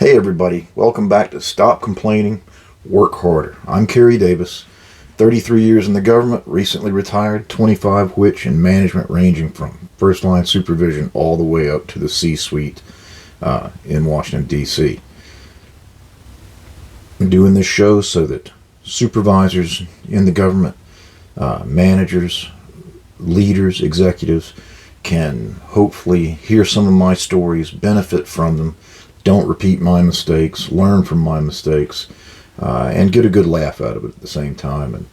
Hey everybody, welcome back to Stop Complaining, Work Harder. I'm Carey Davis, 33 years in the government, recently retired, 25 which in management ranging from first line supervision all the way up to the C-suite in Washington, D.C. I'm doing this show so that supervisors in the government, managers, leaders, executives can hopefully hear some of my stories, benefit from them, don't repeat my mistakes, learn from my mistakes, and get a good laugh out of it at the same time. And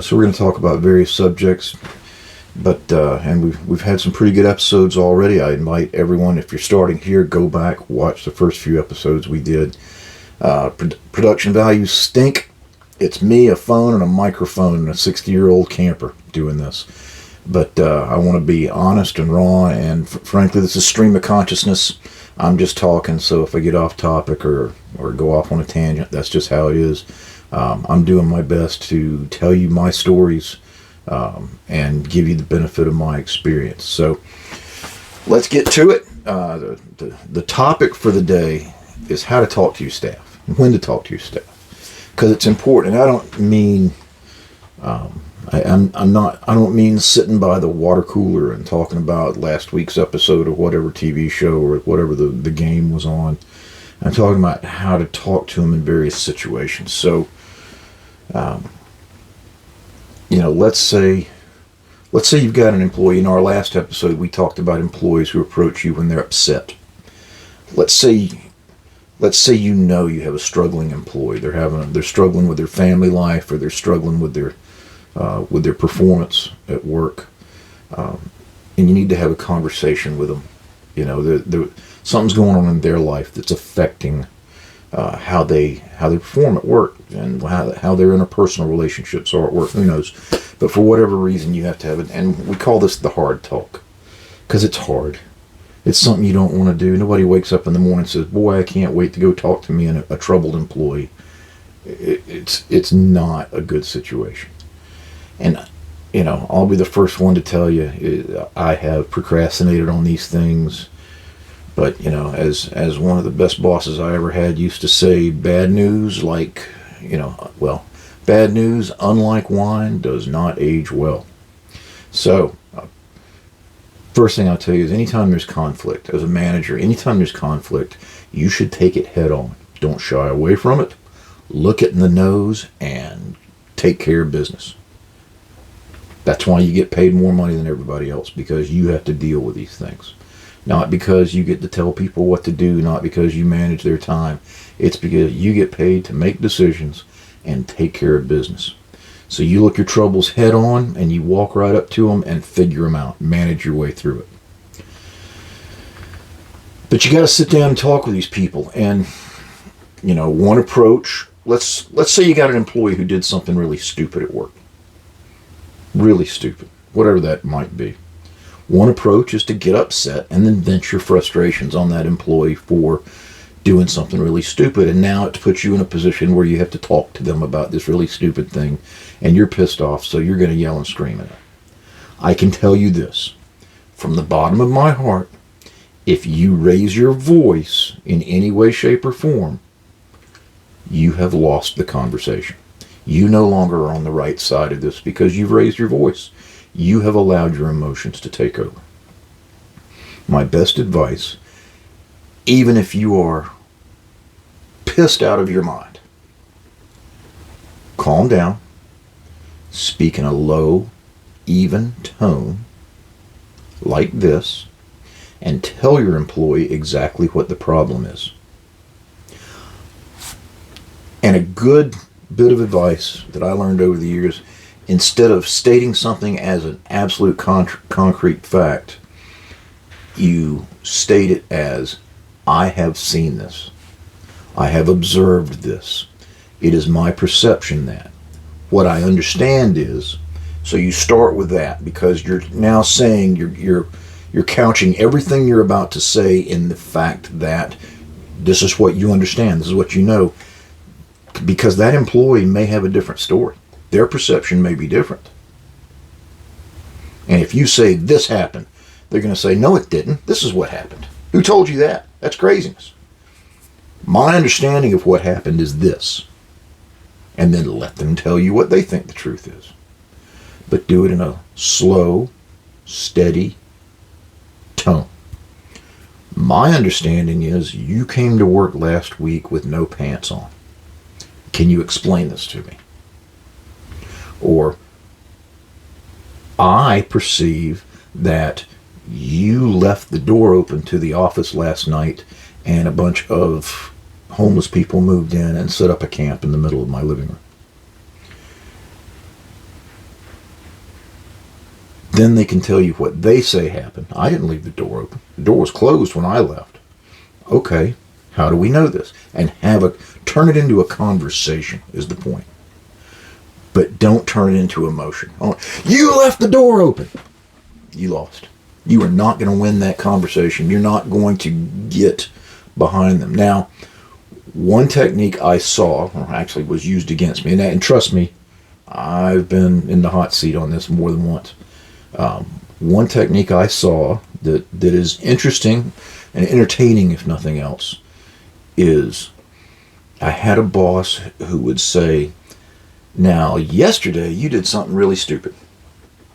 so we're going to talk about various subjects, and we've had some pretty good episodes already. I invite everyone, if you're starting here, go back, watch the first few episodes we did. Production values stink. It's me, a phone, and a microphone, and a 60-year-old camper doing this. But I want to be honest and raw, and frankly, this is stream of consciousness. I'm just talking, so if I get off topic or go off on a tangent, that's just how it is. I'm doing my best to tell you my stories and give you the benefit of my experience. So let's get to it. The topic for the day is how to talk to your staff, and when to talk to your staff, because it's important. And I don't mean I don't mean sitting by the water cooler and talking about last week's episode of whatever TV show or whatever the game was on. I'm talking about how to talk to them in various situations. So, let's say you've got an employee. In our last episode, we talked about employees who approach you when they're upset. Let's say you have a struggling employee. They're struggling with their family life, or they're struggling with their performance at work, and you need to have a conversation with them. Something's going on in their life that's affecting how they perform at work, and how their interpersonal relationships are at work. Who knows? But for whatever reason, you have to have it, and we call this the hard talk, because it's hard. It's something you don't want to do. Nobody wakes up in the morning and says, "Boy, I can't wait to go talk to me and a troubled employee." It's not a good situation. And, I'll be the first one to tell you, I have procrastinated on these things. But, as one of the best bosses I ever had used to say, bad news, bad news, unlike wine, does not age well. So, first thing I'll tell you is anytime there's conflict, as a manager, anytime there's conflict, you should take it head on. Don't shy away from it. Look it in the nose and take care of business. That's why you get paid more money than everybody else, because you have to deal with these things. Not because you get to tell people what to do, not because you manage their time. It's because you get paid to make decisions and take care of business. So you look your troubles head on and you walk right up to them and figure them out, manage your way through it. But you got to sit down and talk with these people. And, one approach, let's say you got an employee who did something really stupid at work. Really stupid, whatever that might be. One approach is to get upset and then vent your frustrations on that employee for doing something really stupid. And now it puts you in a position where you have to talk to them about this really stupid thing, and you're pissed off, so you're going to yell and scream at them. I can tell you this, from the bottom of my heart, if you raise your voice in any way, shape, or form, you have lost the conversation. You no longer are on the right side of this because you've raised your voice. You have allowed your emotions to take over. My best advice, even if you are pissed out of your mind, calm down, speak in a low, even tone, like this, and tell your employee exactly what the problem is. And a good bit of advice that I learned over the years, instead of stating something as an absolute concrete fact, you state it as, I have seen this. I have observed this. It is my perception that. What I understand is, so you start with that, because you're now saying, you're couching everything you're about to say in the fact that this is what you understand, this is what you know. Because that employee may have a different story. Their perception may be different. And if you say this happened, they're going to say, no, it didn't. This is what happened. Who told you that? That's craziness. My understanding of what happened is this. And then let them tell you what they think the truth is. But do it in a slow, steady tone. My understanding is you came to work last week with no pants on. Can you explain this to me? Or, I perceive that you left the door open to the office last night and a bunch of homeless people moved in and set up a camp in the middle of my living room. Then they can tell you what they say happened. I didn't leave the door open. The door was closed when I left. Okay, how do we know this? And turn it into a conversation is the point. But don't turn it into emotion. Oh, you left the door open. You lost. You are not going to win that conversation. You're not going to get behind them. Now, one technique I saw, or actually was used against me, and trust me, I've been in the hot seat on this more than once. One technique I saw that is interesting and entertaining, if nothing else, is I had a boss who would say, now, yesterday you did something really stupid.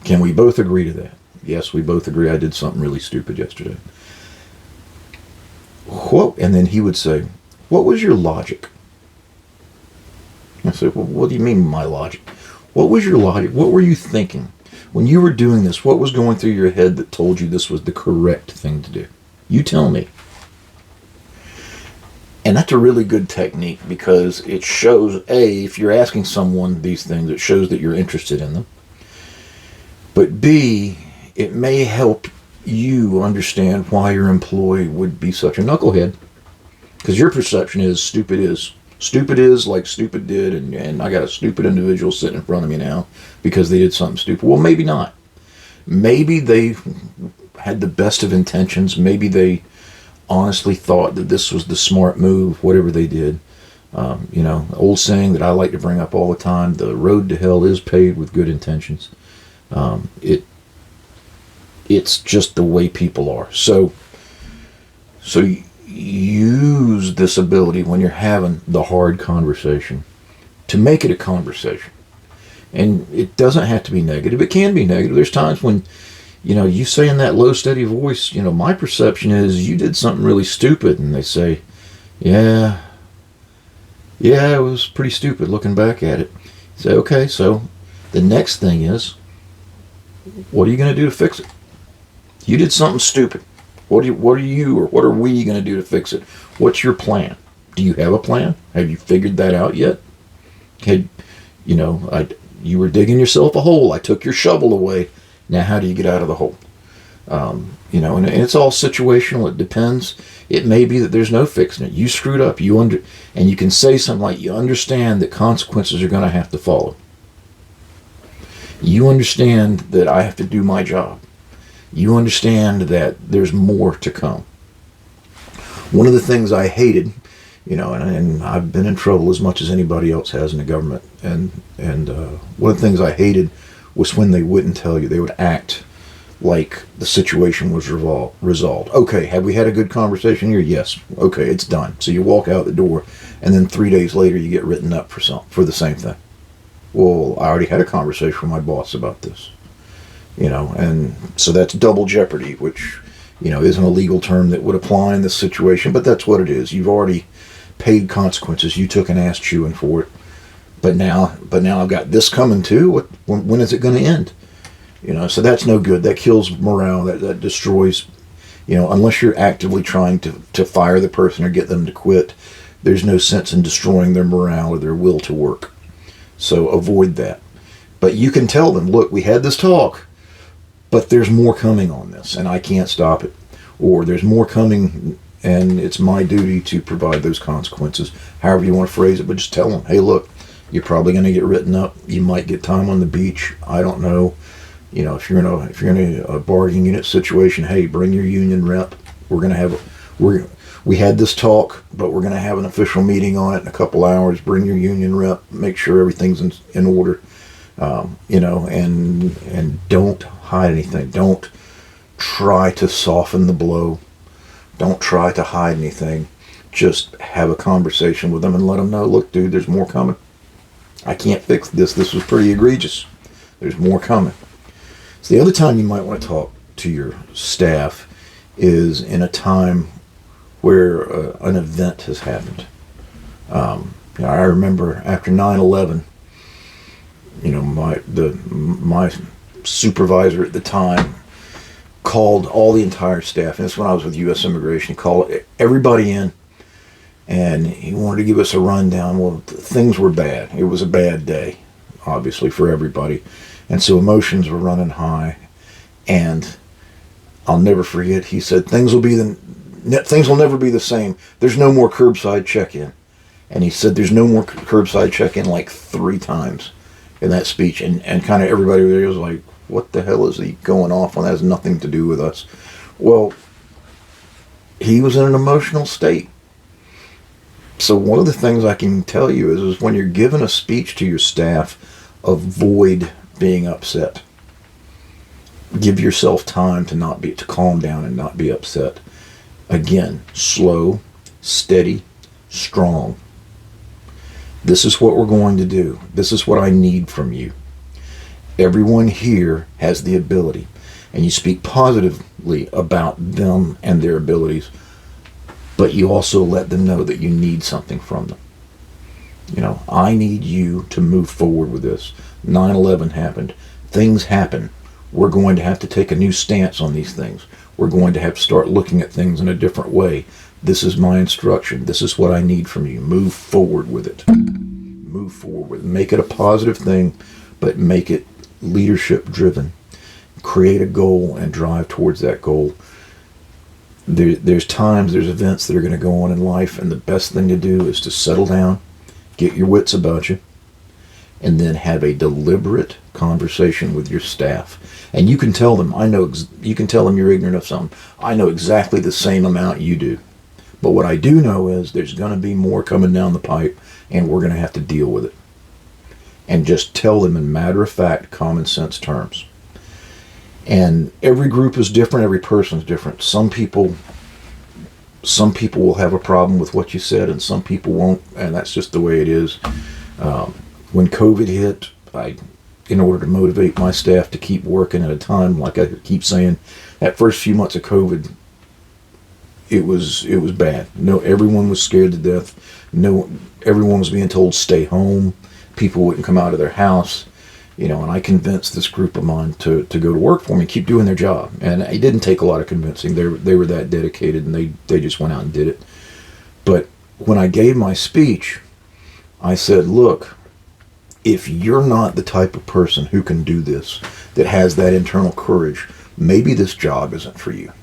Can we both agree to that? Yes, we both agree I did something really stupid yesterday. What? And then he would say, what was your logic? I said, well, what do you mean my logic? What was your logic? What were you thinking? When you were doing this, what was going through your head that told you this was the correct thing to do? You tell me. And that's a really good technique because it shows, A, if you're asking someone these things, it shows that you're interested in them. But B, it may help you understand why your employee would be such a knucklehead. Because your perception is stupid is. Stupid is like stupid did, and I got a stupid individual sitting in front of me now because they did something stupid. Well, maybe not. Maybe they had the best of intentions. Maybe they honestly thought that this was the smart move, whatever they did. The old saying that I like to bring up all the time, the road to hell is paved with good intentions. It's just the way people are. So use this ability when you're having the hard conversation to make it a conversation. And it doesn't have to be negative. It can be negative. There's times when you say in that low, steady voice, my perception is you did something really stupid. And they say, yeah, it was pretty stupid looking back at it. Say, okay, so the next thing is, what are you going to do to fix it? You did something stupid. What are we going to do to fix it? What's your plan? Do you have a plan? Have you figured that out yet? You were digging yourself a hole. I took your shovel away. Now, how do you get out of the hole? And it's all situational. It depends. It may be that there's no fixing it. You screwed up. And you can say something like, you understand that consequences are going to have to follow. You understand that I have to do my job. You understand that there's more to come. One of the things I hated, and I've been in trouble as much as anybody else has in the government, and one of the things I hated was when they wouldn't tell you. They would act like the situation was resolved. Okay, have we had a good conversation here? Yes. Okay, it's done. So you walk out the door, and then 3 days later you get written up for the same thing. Well, I already had a conversation with my boss about this. And so that's double jeopardy, which, isn't a legal term that would apply in this situation, but that's what it is. You've already paid consequences. You took an ass chewing for it. But now I've got this coming too. When is it going to end? So that's no good. That kills morale. That destroys, unless you're actively trying to fire the person or get them to quit, there's no sense in destroying their morale or their will to work. So avoid that. But you can tell them, look, we had this talk, but there's more coming on this, and I can't stop it. Or there's more coming, and it's my duty to provide those consequences. However you want to phrase it, but just tell them, hey, look, you're probably going to get written up. You might get time on the beach. I don't know. If you're in a bargaining unit situation, hey, bring your union rep. We had this talk, but we're going to have an official meeting on it in a couple hours. Bring your union rep. Make sure everything's in order. And don't hide anything. Don't try to soften the blow. Don't try to hide anything. just have a conversation with them and let them know, look, dude, there's more coming. I can't fix this. This was pretty egregious. There's more coming. So the other time you might want to talk to your staff is in a time where an event has happened. I remember after 9/11, my supervisor at the time called all the entire staff, and this is when I was with U.S. Immigration. He called everybody in, and he wanted to give us a rundown. Well, things were bad. It was a bad day, obviously, for everybody. And so emotions were running high. And I'll never forget, he said, things will never be the same. There's no more curbside check-in. And he said there's no more curbside check-in like 3 times in that speech. And kind of everybody there was like, what the hell is he going off on? That has nothing to do with us. Well, he was in an emotional state. So one of the things I can tell you is when you're giving a speech to your staff, avoid being upset. Give yourself time to calm down and not be upset. Again, slow, steady, strong. This is what we're going to do. This is what I need from you. Everyone here has the ability, and you speak positively about them and their abilities, but you also let them know that you need something from them. I need you to move forward with this. 9/11 happened. Things happen. We're going to have to take a new stance on these things. We're going to have to start looking at things in a different way. This is my instruction. This is what I need from you. Move forward with it. Move forward with it. Make it a positive thing, but make it leadership driven. Create a goal and drive towards that goal. There's events that are going to go on in life, and the best thing to do is to settle down, get your wits about you, and then have a deliberate conversation with your staff. And you can tell them, you can tell them you're ignorant of something. I know exactly the same amount you do. But what I do know is there's going to be more coming down the pipe, and we're going to have to deal with it. And just tell them in matter-of-fact, common sense terms. And every group is different. Every person is different. Some people will have a problem with what you said, and some people won't. And that's just the way it is. When COVID hit, in order to motivate my staff to keep working at a time, like I keep saying, that first few months of COVID, it was bad. Everyone was scared to death. Everyone was being told stay home. People wouldn't come out of their house. And I convinced this group of mine to go to work for me, keep doing their job. And it didn't take a lot of convincing. They were that dedicated, and they just went out and did it. But when I gave my speech, I said, look, if you're not the type of person who can do this, that has that internal courage, maybe this job isn't for you.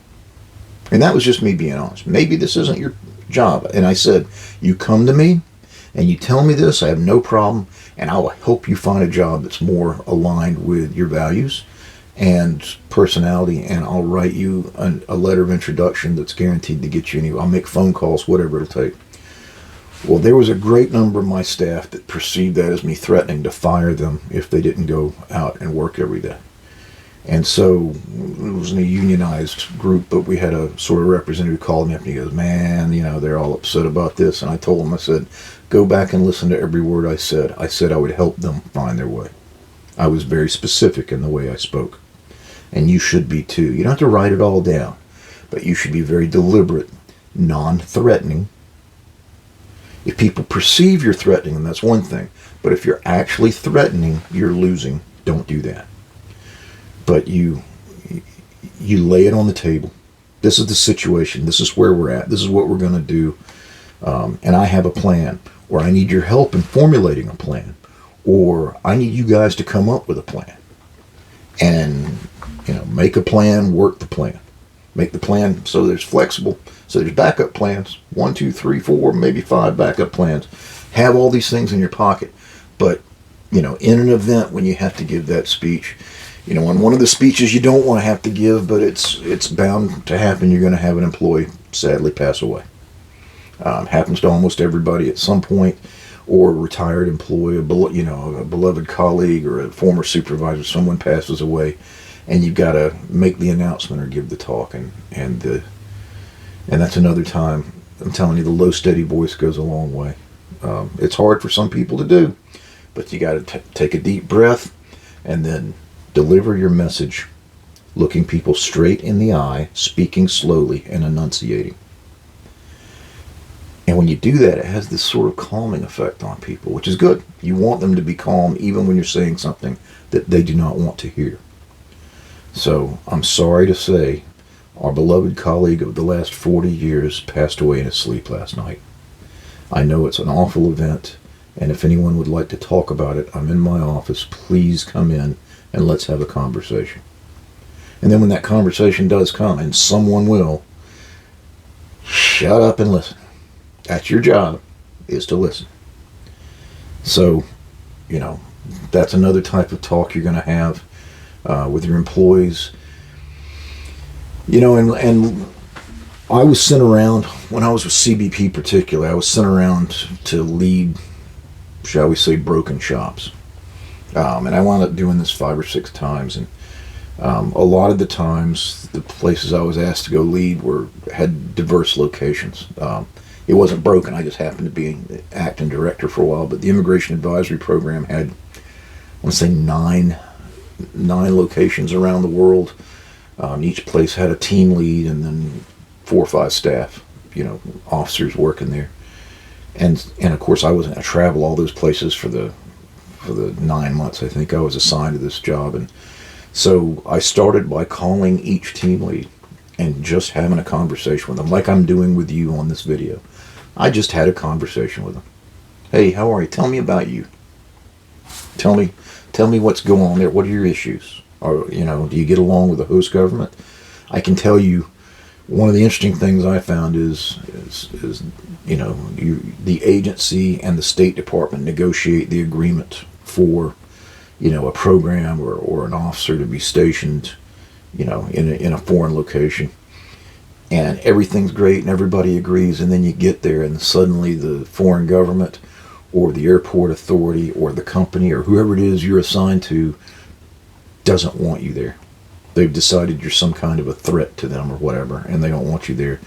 And that was just me being honest. Maybe this isn't your job. And I said, you come to me and you tell me this, I have no problem, and I will help you find a job that's more aligned with your values and personality, and I'll write you a letter of introduction that's guaranteed to get you anywhere. I'll make phone calls, whatever it'll take. Well, there was a great number of my staff that perceived that as me threatening to fire them if they didn't go out and work every day. And so it was a unionized group, but we had a sort of representative who called me up and he goes, man, they're all upset about this. And I told him, I said, go back and listen to every word I said. I said I would help them find their way. I was very specific in the way I spoke. And you should be too. You don't have to write it all down, but you should be very deliberate, non-threatening. If people perceive you're threatening them, that's one thing. But if you're actually threatening, you're losing. Don't do that. But you lay it on the table. This is the situation. This is where we're at. This is what we're going to do. And I have a plan. Or I need your help in formulating a plan. Or I need you guys to come up with a plan. And, make a plan, work the plan. Make the plan so there's flexible. So there's backup plans. 1, 2, 3, 4, maybe 5 backup plans. Have all these things in your pocket. But, in an event when you have to give that speech, on one of the speeches you don't want to have to give, but it's bound to happen. You're going to have an employee sadly pass away. Happens to almost everybody at some point, or a retired employee, a beloved colleague or a former supervisor. Someone passes away, and you've got to make the announcement or give the talk, and that's another time I'm telling you, the low, steady voice goes a long way. It's hard for some people to do, but you got to take a deep breath and then deliver your message, looking people straight in the eye, speaking slowly, and enunciating. And when you do that, it has this sort of calming effect on people, which is good. You want them to be calm even when you're saying something that they do not want to hear. So I'm sorry to say, our beloved colleague of the last 40 years passed away in his sleep last night. I know it's an awful event, and if anyone would like to talk about it, I'm in my office. Please come in and let's have a conversation. And then when that conversation does come, and someone will, shut up and listen. That's your job, is to listen. So, that's another type of talk you're going to have with your employees. And I was sent around, when I was with CBP particularly, I was sent around to lead, shall we say, broken shops. And I wound up doing this 5 or 6 times. And a lot of the times, the places I was asked to go lead had diverse locations. It wasn't broken. I just happened to be acting director for a while. But the Immigration Advisory Program had, I want to say, nine locations around the world. Each place had a team lead and then 4 or 5 staff, officers working there. And of course, I wasn't going to travel all those places for the 9 months I think I was assigned to this job. And so I started by calling each team lead and just having a conversation with them, like I'm doing with you on this video. I just had a conversation with them. Hey, how are you? Tell me about you. Tell me what's going on there. What are your issues? Or, do you get along with the host government? I can tell you, one of the interesting things I found is the agency and the State Department negotiate the agreement for, a program or an officer to be stationed, in a foreign location. And everything's great and everybody agrees, and then you get there and suddenly the foreign government or the airport authority or the company or whoever it is you're assigned to doesn't want you there. They've decided you're some kind of a threat to them or whatever, and they don't want you there.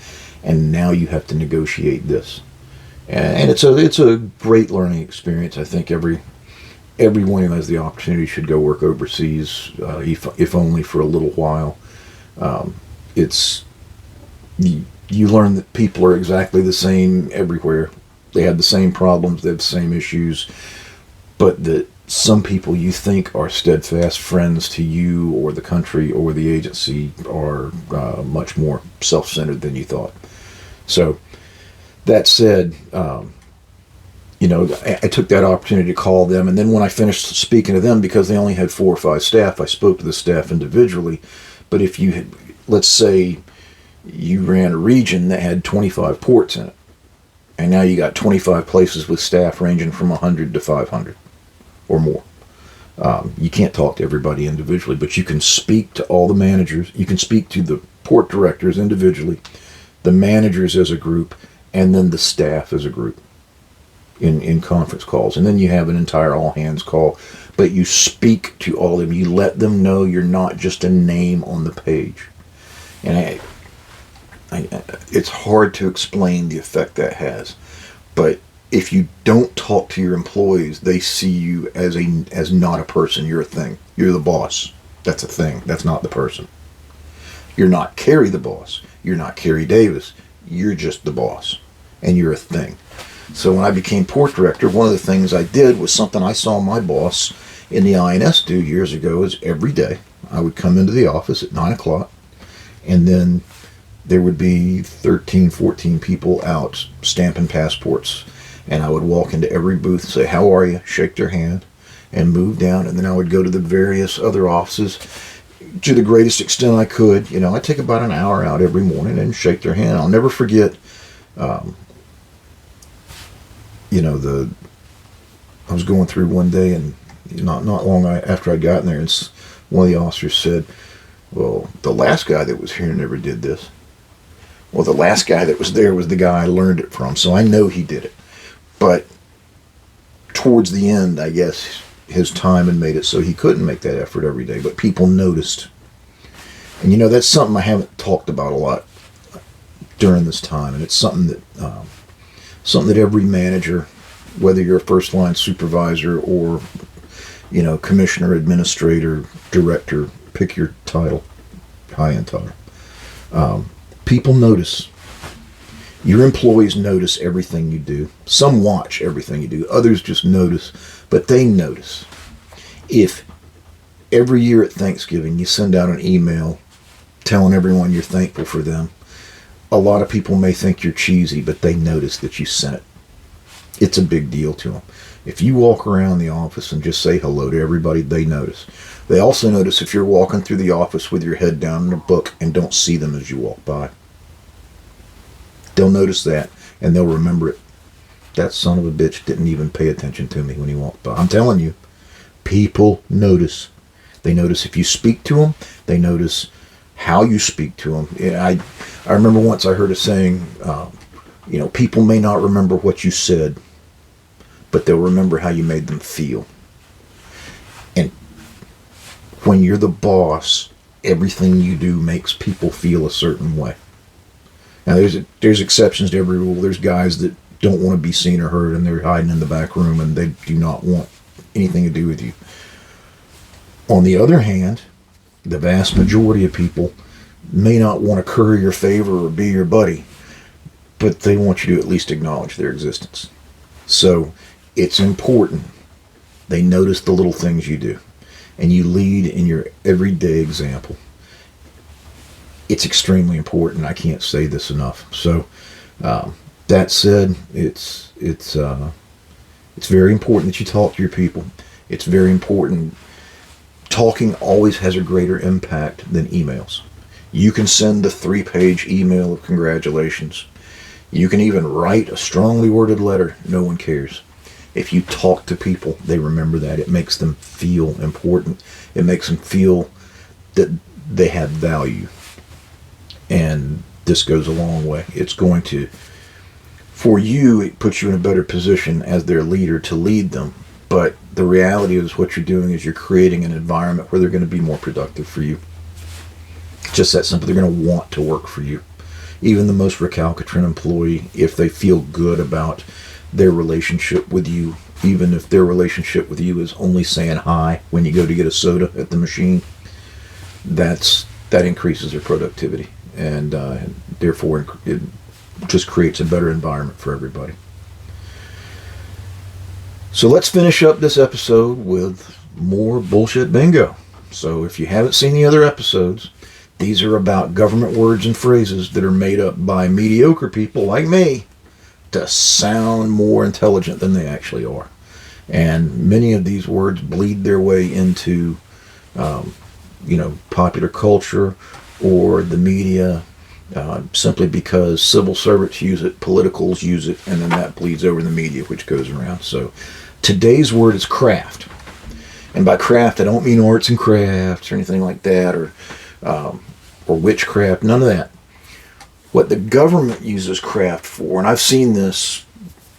And now you have to negotiate this. And it's a great learning experience. I think everyone who has the opportunity should go work overseas, if only for a little while. You learn that people are exactly the same everywhere. They have the same problems, they have the same issues, but that some people you think are steadfast friends to you or the country or the agency are much more self-centered than you thought. So, that said, I took that opportunity to call them, and then when I finished speaking to them, because they only had 4 or 5 staff, I spoke to the staff individually. But if you had, let's say, you ran a region that had 25 ports in it, and now you got 25 places with staff ranging from 100 to 500 or more. You can't talk to everybody individually, but you can speak to all the managers. You can speak to the port directors individually, the managers as a group, and then the staff as a group in conference calls. And then you have an entire all-hands call, but you speak to all of them. You let them know you're not just a name on the page. And it's hard to explain the effect that has, but if you don't talk to your employees, they see you as not a person. You're a thing. You're the boss. That's a thing. That's not the person. You're not Carey the boss. You're not Carey Davis. You're just the boss, and you're a thing. So when I became port director, one of the things I did was something I saw my boss in the INS do years ago. Is every day I would come into the office at 9 o'clock, and then there would be 13, 14 people out stamping passports. And I would walk into every booth and say, how are you? Shake their hand and move down. And then I would go to the various other offices to the greatest extent I could. I'd take about an hour out every morning and shake their hand. I'll never forget, I was going through one day, and not long after I'd gotten there, and one of the officers said, well, the last guy that was here never did this. Well, the last guy that was there was the guy I learned it from, so I know he did it. But towards the end, I guess, his time had made it so he couldn't make that effort every day, but people noticed. And that's something I haven't talked about a lot. during this time, and it's something that every manager, whether you're a first line supervisor or commissioner, administrator, director, pick your title, high end title. People notice. Your employees notice everything you do. Some watch everything you do. Others just notice, but they notice. If every year at Thanksgiving you send out an email telling everyone you're thankful for them, a lot of people may think you're cheesy, but they notice that you sent it. It's a big deal to them. If you walk around the office and just say hello to everybody, they notice. They also notice if you're walking through the office with your head down in a book and don't see them as you walk by. They'll notice that, and they'll remember it. That son of a bitch didn't even pay attention to me when he walked by. I'm telling you, people notice. They notice if you speak to them. They notice how you speak to them. I remember once I heard a saying, people may not remember what you said, but they'll remember how you made them feel. And when you're the boss, everything you do makes people feel a certain way. Now, there's exceptions to every rule. There's guys that don't want to be seen or heard, and they're hiding in the back room, and they do not want anything to do with you. On the other hand, the vast majority of people may not want to curry your favor or be your buddy, but they want you to at least acknowledge their existence. So it's important. They notice the little things you do, and you lead in your everyday example. It's extremely important. I can't say this enough. So that said, it's very important that you talk to your people. It's very important. Talking always has a greater impact than emails. You can send the 3-page email of congratulations. You can even write a strongly worded letter. No one cares. If you talk to people, they remember that. It makes them feel important. It makes them feel that they have value. And this goes a long way. It's going to, for you, it puts you in a better position as their leader to lead them. But the reality is what you're doing is you're creating an environment where they're going to be more productive for you. Just that simple. They're going to want to work for you. Even the most recalcitrant employee, if they feel good about their relationship with you, even if their relationship with you is only saying hi when you go to get a soda at the machine, that increases their productivity. And therefore, it just creates a better environment for everybody. So let's finish up this episode with more bullshit bingo. So if you haven't seen the other episodes, these are about government words and phrases that are made up by mediocre people like me to sound more intelligent than they actually are. And many of these words bleed their way into, popular culture or the media, simply because civil servants use it, politicals use it, and then that bleeds over the media, which goes around. So today's word is craft. And by craft, I don't mean arts and crafts or anything like that, or witchcraft, none of that. What the government uses craft for, and I've seen this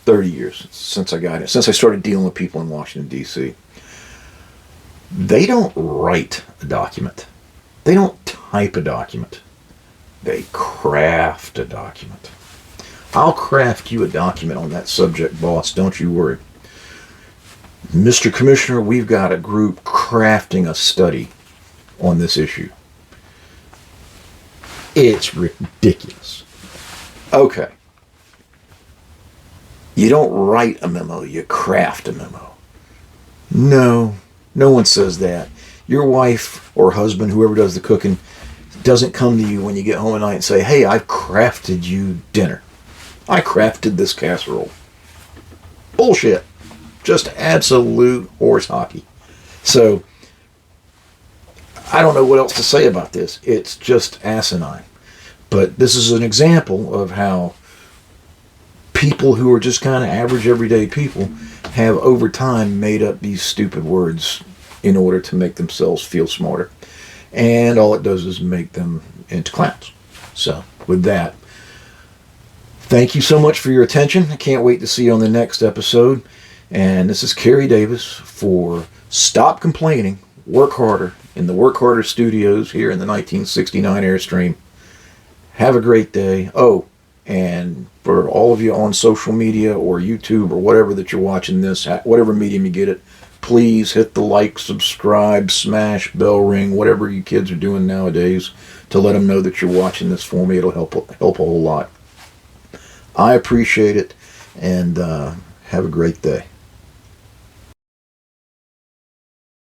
30 years since I started dealing with people in Washington, D.C., they don't write a document. They don't type a document. They craft a document. I'll craft you a document on that subject, boss. Don't you worry. Mr. Commissioner, we've got a group crafting a study on this issue. It's ridiculous. Okay. You don't write a memo, you craft a memo. No one says that. Your wife or husband, whoever does the cooking, doesn't come to you when you get home at night and say, hey, I've crafted you dinner. I crafted this casserole. Bullshit. Just absolute horse hockey. So, I don't know what else to say about this. It's just asinine. But this is an example of how people who are just kind of average, everyday people have over time made up these stupid words in order to make themselves feel smarter. And all it does is make them into clowns. So, with that, thank you so much for your attention. I can't wait to see you on the next episode. And this is Carey Davis for Stop Complaining, Work Harder in the Work Harder Studios here in the 1969 Airstream. Have a great day. Oh, and for all of you on social media or YouTube or whatever that you're watching this, whatever medium you get it, please hit the like, subscribe, smash, bell ring, whatever you kids are doing nowadays to let them know that you're watching this for me. It'll help a whole lot. I appreciate it, and have a great day.